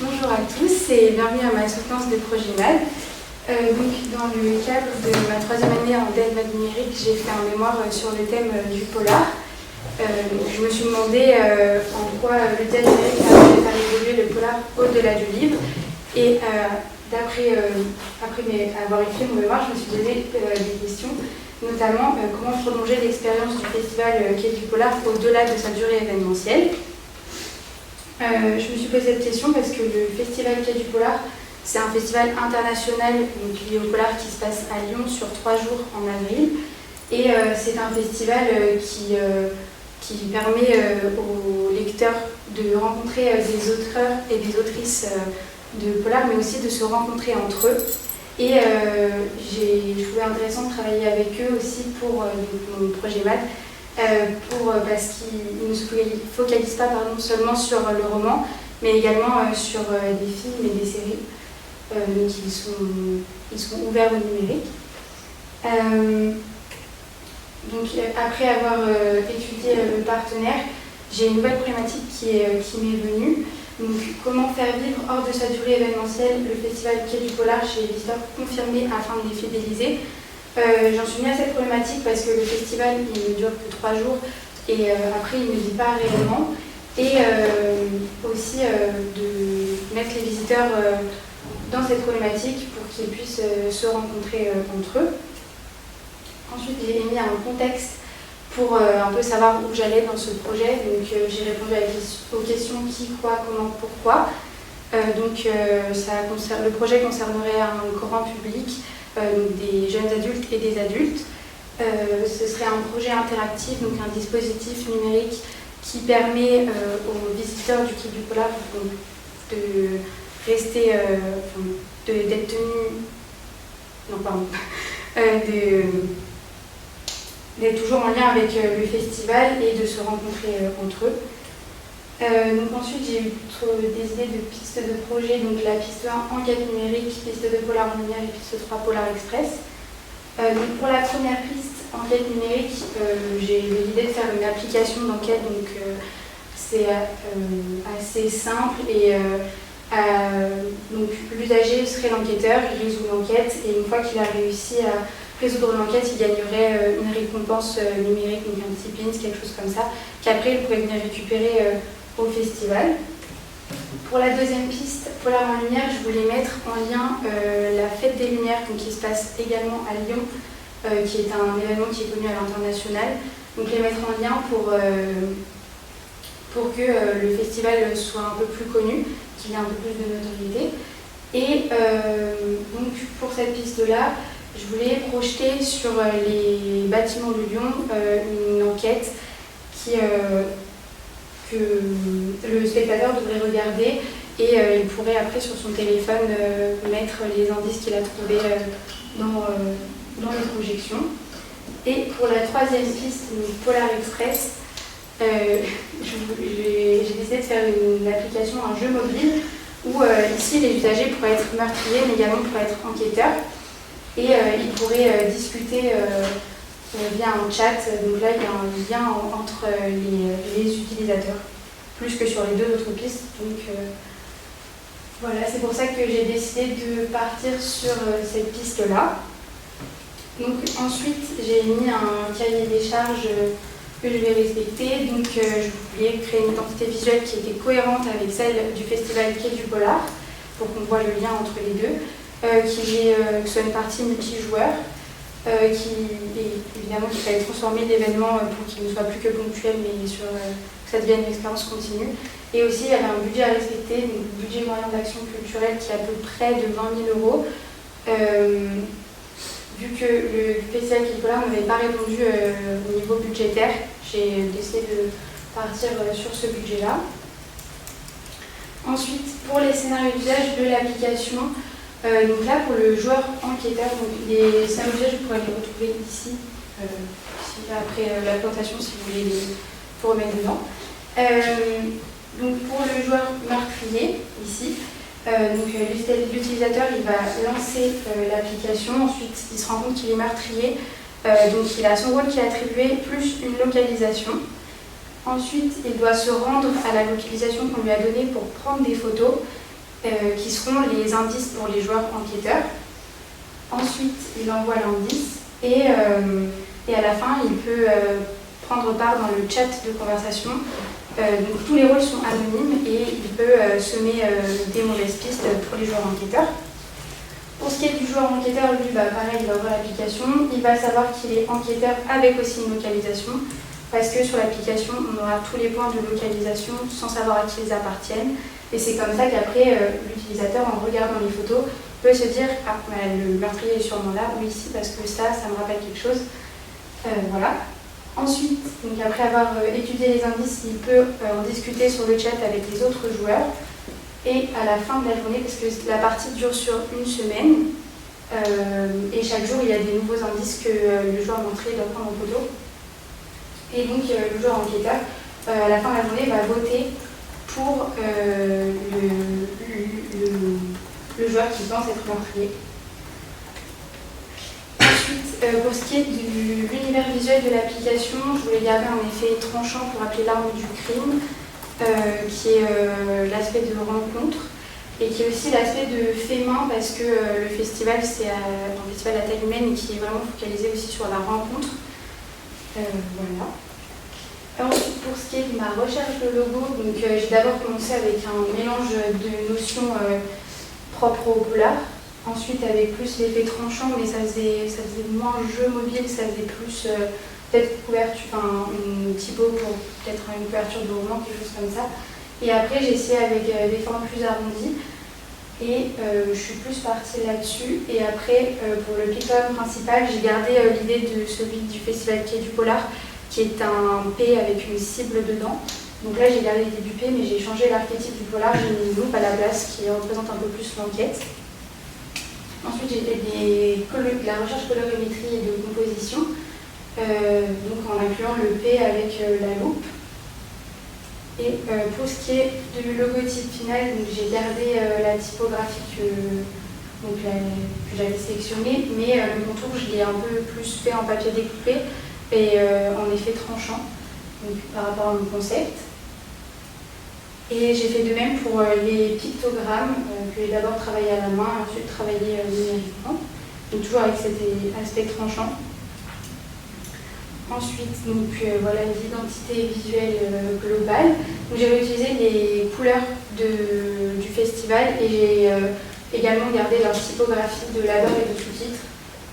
Bonjour à tous et bienvenue à ma soutenance de Progimal. Dans le cadre de ma troisième année en DED numérique, j'ai fait un mémoire sur le thème du polar. Je me suis demandé en quoi le DED numérique allait faire évoluer le polar au-delà du livre. Et après avoir écrit mon mémoire, je me suis donné des questions, notamment comment prolonger l'expérience du festival Quai du Polar au-delà de sa durée événementielle. Je me suis posé cette question parce que le festival Quai du Polar, c'est un festival international lié au polar qui se passe à Lyon sur 3 jours en avril. Et c'est un festival qui permet aux lecteurs de rencontrer des auteurs et des autrices de polar, mais aussi de se rencontrer entre eux. Et je trouvais intéressant de travailler avec eux aussi pour mon projet maths. Parce qu'ils ne se focalisent pas seulement sur le roman, mais également sur des films et des séries. Donc ils sont ouverts au numérique. Après avoir étudié le partenaire, j'ai une nouvelle problématique qui m'est venue. Donc, comment faire vivre hors de sa durée événementielle le festival Quai du Polar chez les visiteurs confirmés afin de les fidéliser. J'en suis venue à cette problématique parce que le festival il ne dure que 3 jours et après il ne vit pas réellement. Et aussi de mettre les visiteurs dans cette problématique pour qu'ils puissent se rencontrer entre eux. Ensuite, j'ai mis un contexte pour un peu savoir où j'allais dans ce projet. Donc j'ai répondu aux questions qui, quoi, comment, pourquoi. Le projet concernerait un grand public. Des jeunes adultes et des adultes. Ce serait un projet interactif, donc un dispositif numérique qui permet aux visiteurs du Quai du Polar de rester, d'être tenus, d'être toujours en lien avec le festival et de se rencontrer entre eux. Ensuite, j'ai eu des idées de pistes de projet, donc la piste 1, enquête numérique, piste 2, polar en lumière et piste 3, polar express. Pour la première piste, enquête numérique, j'ai eu l'idée de faire une application d'enquête, donc c'est assez simple et donc l'usager serait l'enquêteur, il résout l'enquête et une fois qu'il a réussi à résoudre l'enquête, il gagnerait une récompense numérique, donc un petit pins, quelque chose comme ça, qu'après il pourrait venir récupérer au festival. Pour la deuxième piste, Polar en lumière, je voulais mettre en lien la fête des Lumières, donc qui se passe également à Lyon, qui est un événement qui est connu à l'international. Donc les mettre en lien pour que le festival soit un peu plus connu, qu'il y ait un peu plus de notoriété. Et donc pour cette piste-là, je voulais projeter sur les bâtiments de Lyon une enquête que le spectateur devrait regarder et il pourrait après sur son téléphone mettre les indices qu'il a trouvés dans les projections. Et pour la troisième piste, Polar Express, j'ai décidé de faire une application, un jeu mobile où ici les usagers pourraient être meurtriers mais également pourraient être enquêteurs et ils pourraient discuter via un chat. Donc là il y a un lien entre les utilisateurs plus que sur les 2 autres pistes. Donc voilà, c'est pour ça que j'ai décidé de partir sur cette piste-là. Donc ensuite j'ai mis un cahier des charges que je vais respecter. Donc je voulais créer une identité visuelle qui était cohérente avec celle du festival Quai du Polar pour qu'on voit le lien entre les deux, que soit une partie multijoueur, évidemment qu'il fallait transformer l'événement pour qu'il ne soit plus que ponctuel mais que ça devienne une expérience continue. Et aussi il y avait un budget à respecter, donc le budget moyen d'action culturelle qui est à peu près de 20 000 €. Vu que le festival Quai du Polar n'avait pas répondu au niveau budgétaire, j'ai décidé de partir sur ce budget-là. Ensuite, pour les scénarios d'usage de l'application, donc là pour le joueur enquêteur, donc les scénarios d'usage, vous pourrez les retrouver ici, après la présentation si vous voulez vous remettre dedans. Donc pour le joueur meurtrier, ici, l'utilisateur il va lancer l'application, ensuite il se rend compte qu'il est meurtrier, donc il a son rôle qui est attribué plus une localisation. Ensuite il doit se rendre à la localisation qu'on lui a donnée pour prendre des photos qui seront les indices pour les joueurs enquêteurs. Ensuite, il envoie l'indice et à la fin, il peut prendre part dans le chat de conversation. Donc, tous les rôles sont anonymes et il peut semer des mauvaises pistes pour les joueurs enquêteurs. Pour ce qui est du joueur enquêteur, lui, pareil, il va ouvrir l'application. Il va savoir qu'il est enquêteur avec aussi une localisation, parce que sur l'application, on aura tous les points de localisation sans savoir à qui ils appartiennent. Et c'est comme ça qu'après, l'utilisateur, en regardant les photos, peut se dire « Ah, le meurtrier est sûrement là, ou ici, parce que ça me rappelle quelque chose. » Voilà. Ensuite, donc après avoir étudié les indices, il peut en discuter sur le chat avec les autres joueurs. Et à la fin de la journée, parce que la partie dure sur une semaine, et chaque jour, il y a des nouveaux indices que le joueur meurtrier doit prendre en photo. Et donc, le joueur enquêteur, à la fin de la journée, va voter pour le joueur qui pense être meurtrier. Ensuite, pour ce qui est de l'univers visuel de l'application, je voulais garder un effet tranchant pour appeler l'arme du crime, qui est l'aspect de rencontre, et qui est aussi l'aspect de fait main, parce que le festival, c'est un festival à taille humaine et qui est vraiment focalisé aussi sur la rencontre. Voilà. Ensuite, pour ce qui est de ma recherche de logo, j'ai d'abord commencé avec un mélange de notions propres au polar. Ensuite, avec plus l'effet tranchant, mais ça faisait moins jeu mobile, ça faisait plus peut-être couverture, une typo pour peut-être une couverture de roman, quelque chose comme ça. Et après, j'ai essayé avec des formes plus arrondies. Et je suis plus partie là-dessus. Et après, pour le pictogramme principal, j'ai gardé l'idée de celui du festival Quai du Polar, qui est un P avec une cible dedans. Donc là, j'ai gardé l'idée du P, mais j'ai changé l'archétype du polar, j'ai mis une loupe à la place qui représente un peu plus l'enquête. Ensuite, j'ai fait de la recherche colorimétrie et de composition, donc en incluant le P avec la loupe. Et pour ce qui est du logotype final, j'ai gardé la typographie que j'avais sélectionnée, mais le contour, je l'ai un peu plus fait en papier découpé et en effet tranchant, donc, par rapport à mon concept. Et j'ai fait de même pour les pictogrammes, que j'ai d'abord travaillé à la main, ensuite travaillé numériquement, donc toujours avec cet aspect tranchant. Ensuite, voilà l'identité visuelle globale. J'ai réutilisé les couleurs du festival et j'ai également gardé leur typographie de labeur et de sous-titres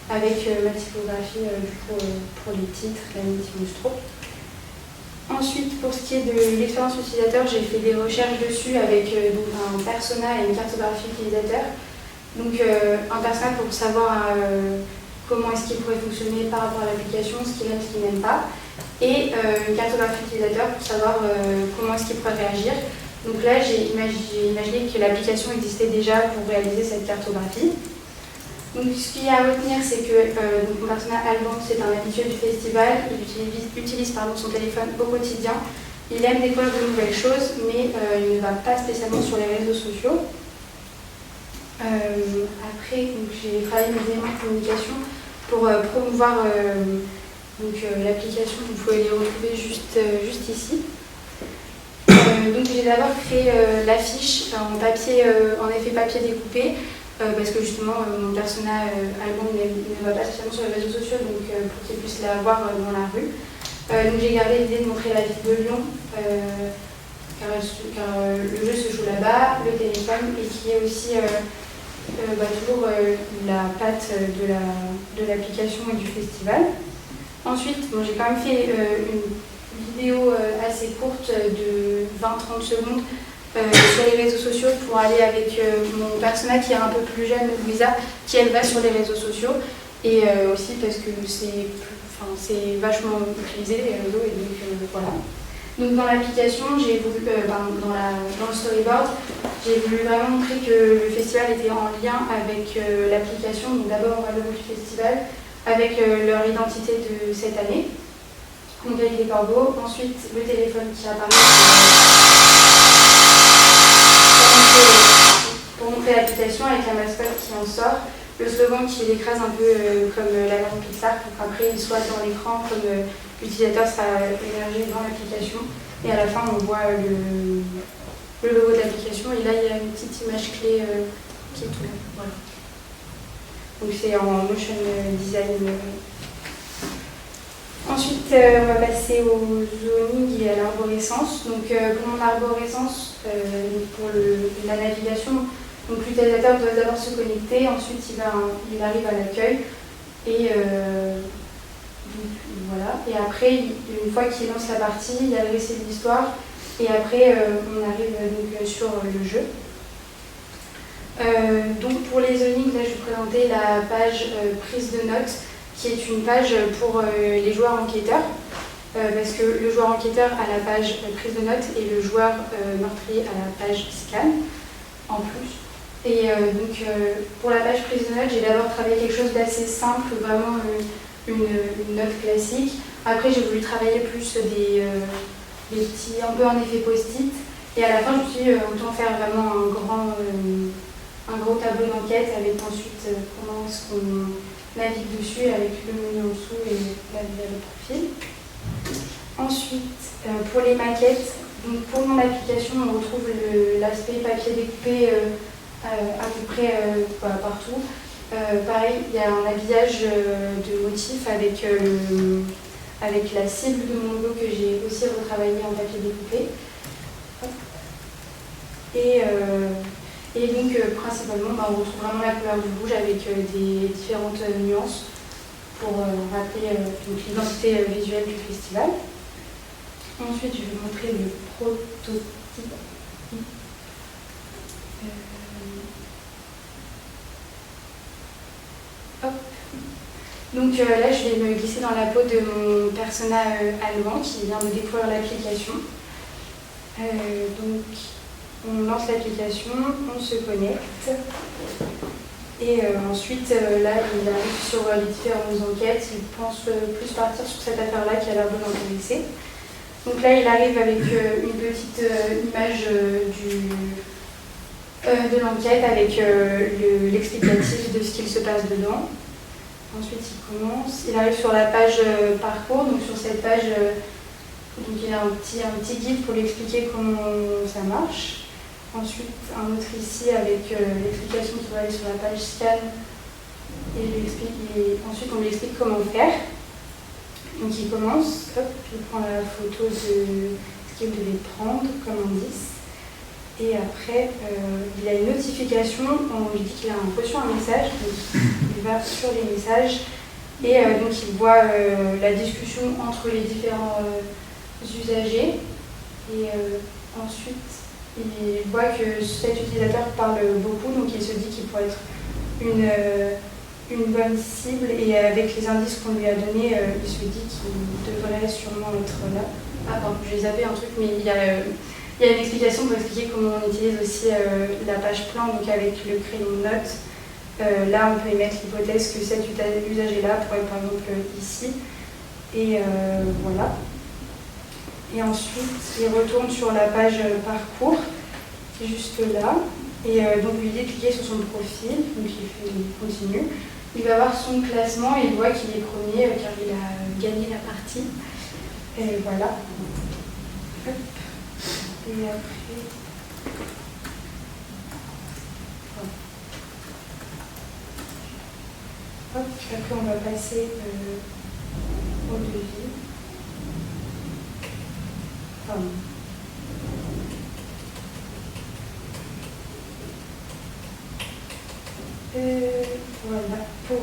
avec ma typographie pour les titres, la Multimustro. Ensuite, pour ce qui est de l'expérience utilisateur, j'ai fait des recherches dessus avec un persona et une cartographie utilisateur. Donc un persona pour savoir comment est-ce qu'il pourrait fonctionner par rapport à l'application, ce qu'il aime, ce qu'il n'aime pas. Et une cartographie utilisateur pour savoir comment est-ce qu'il pourrait réagir. Donc là, j'ai imaginé que l'application existait déjà pour réaliser cette cartographie. Donc ce qu'il y a à retenir, c'est que mon persona Alban, c'est un habitué du festival, il utilise son téléphone au quotidien. Il aime découvrir de nouvelles choses, mais il ne va pas spécialement sur les réseaux sociaux. Après, j'ai travaillé mes éléments de communication pour promouvoir l'application. Vous pouvez les retrouver juste ici. Donc j'ai d'abord créé l'affiche en effet papier découpé, parce que justement mon persona Alban ne va pas spécialement sur les réseaux sociaux, donc pour qu'il puisse la voir dans la rue. Donc j'ai gardé l'idée de montrer la ville de Lyon, car le jeu se joue là-bas, le téléphone, et qui est aussi toujours la patte de l'application et du festival. Ensuite, j'ai quand même fait une vidéo assez courte de 20-30 secondes sur les réseaux sociaux pour aller avec mon personnage qui est un peu plus jeune, Louisa, qui elle va sur les réseaux sociaux, et aussi parce que c'est vachement utilisé les réseaux, et donc voilà. Donc dans l'application, j'ai voulu, dans le storyboard, j'ai voulu vraiment montrer que le festival était en lien avec l'application. Donc d'abord on va le logo du festival avec leur identité de cette année, donc avec les corbeaux. Ensuite le téléphone qui apparaît pour montrer l'application avec la mascotte qui en sort, le slogan qui l'écrase un peu comme la lampe Pixar, pour qu'après il soit dans l'écran comme l'utilisateur sera émergé dans l'application. Et à la fin on voit le logo de l'application. Et là, il y a une petite image clé qui est tout là. Voilà. Donc c'est en motion design. Ensuite, on va passer au zoning et à l'arborescence. Donc pour mon arborescence, pour la navigation, donc l'utilisateur doit d'abord se connecter, ensuite il arrive à l'accueil et voilà. Et après, une fois qu'il lance la partie, il y a le récit de l'histoire et après on arrive donc sur le jeu. Donc pour les zonings, là je vais présenter la page prise de notes, qui est une page pour les joueurs enquêteurs, parce que le joueur enquêteur a la page prise de notes et le joueur meurtrier a la page scan en plus. Et donc pour la page prise de notes, j'ai d'abord travaillé quelque chose d'assez simple, vraiment une note classique. Après j'ai voulu travailler plus des petits, un peu en effet post-it. Et à la fin je me suis dit autant faire vraiment un gros tableau d'enquête avec ensuite comment est-ce qu'on navigue dessus avec le menu en dessous et la vue vers le profil. Ensuite, pour les maquettes, donc pour mon application, on retrouve l'aspect papier découpé à peu près partout. Pareil, il y a un habillage de motifs avec la cible de mon logo que j'ai aussi retravaillé en papier découpé. Et donc, principalement, on retrouve vraiment la couleur du rouge avec des différentes nuances pour rappeler l'identité visuelle du festival. Ensuite, je vais vous montrer le prototype. Hop. Donc là, je vais me glisser dans la peau de mon persona allemand qui vient de découvrir l'application. Donc, on lance l'application, on se connecte et ensuite là il arrive sur les différentes enquêtes, il pense plus partir sur cette affaire-là qui a l'air de l'intéresser. Donc là il arrive avec une petite image de l'enquête avec l'explicatif de ce qu'il se passe dedans. Ensuite il arrive sur la page parcours, donc sur cette page donc il y a un petit guide pour lui expliquer comment ça marche. Ensuite, un autre ici avec l'explication qui va aller sur la page scan et ensuite on lui explique comment faire. Donc il commence, hop, il prend la photo de ce qu'il devait prendre comme indice. Et après, il a une notification, on lui dit qu'il a reçu un message, donc il va sur les messages et donc il voit la discussion entre les différents usagers et ensuite il voit que cet utilisateur parle beaucoup, donc il se dit qu'il pourrait être une bonne cible et avec les indices qu'on lui a donnés, il se dit qu'il devrait sûrement être là. Ah pardon, j'ai zappé un truc, mais il y a une explication pour expliquer comment on utilise aussi la page plan, donc avec le crayon de notes. Là, on peut émettre l'hypothèse que cet usager-là pourrait être par exemple ici. Et voilà. Et ensuite, il retourne sur la page parcours, qui est juste là. Et donc, il dit de cliquer sur son profil, donc il continue. Il va voir son classement et il voit qu'il est premier car il a gagné la partie. Et voilà. Hop. Et après... Hop. Après, on va passer au devis. Pardon. Voilà. Pour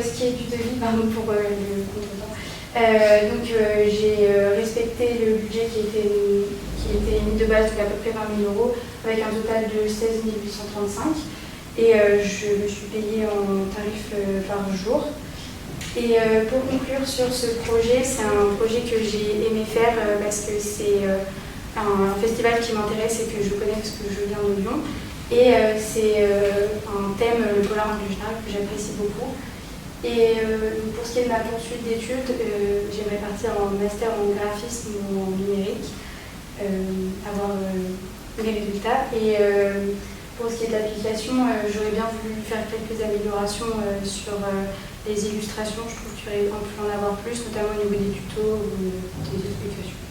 ce qui est du devis, pardon, pour le contretemps. J'ai respecté le budget qui était mis de base, donc à peu près 20 000 € avec un total de 16 835. Et je me suis payée en tarif par jour. Et pour conclure sur ce projet, c'est un projet que j'ai aimé faire parce que c'est un festival qui m'intéresse et que je connais parce que je viens de Lyon. Et c'est un thème, le polar en général, que j'apprécie beaucoup. Et pour ce qui est de ma poursuite d'études, j'aimerais partir en master en graphisme ou en numérique, avoir les résultats. Et pour ce qui est de l'application, j'aurais bien voulu faire quelques améliorations sur les illustrations. Je trouve qu'il aurait pu en avoir plus, notamment au niveau des tutos ou des explications.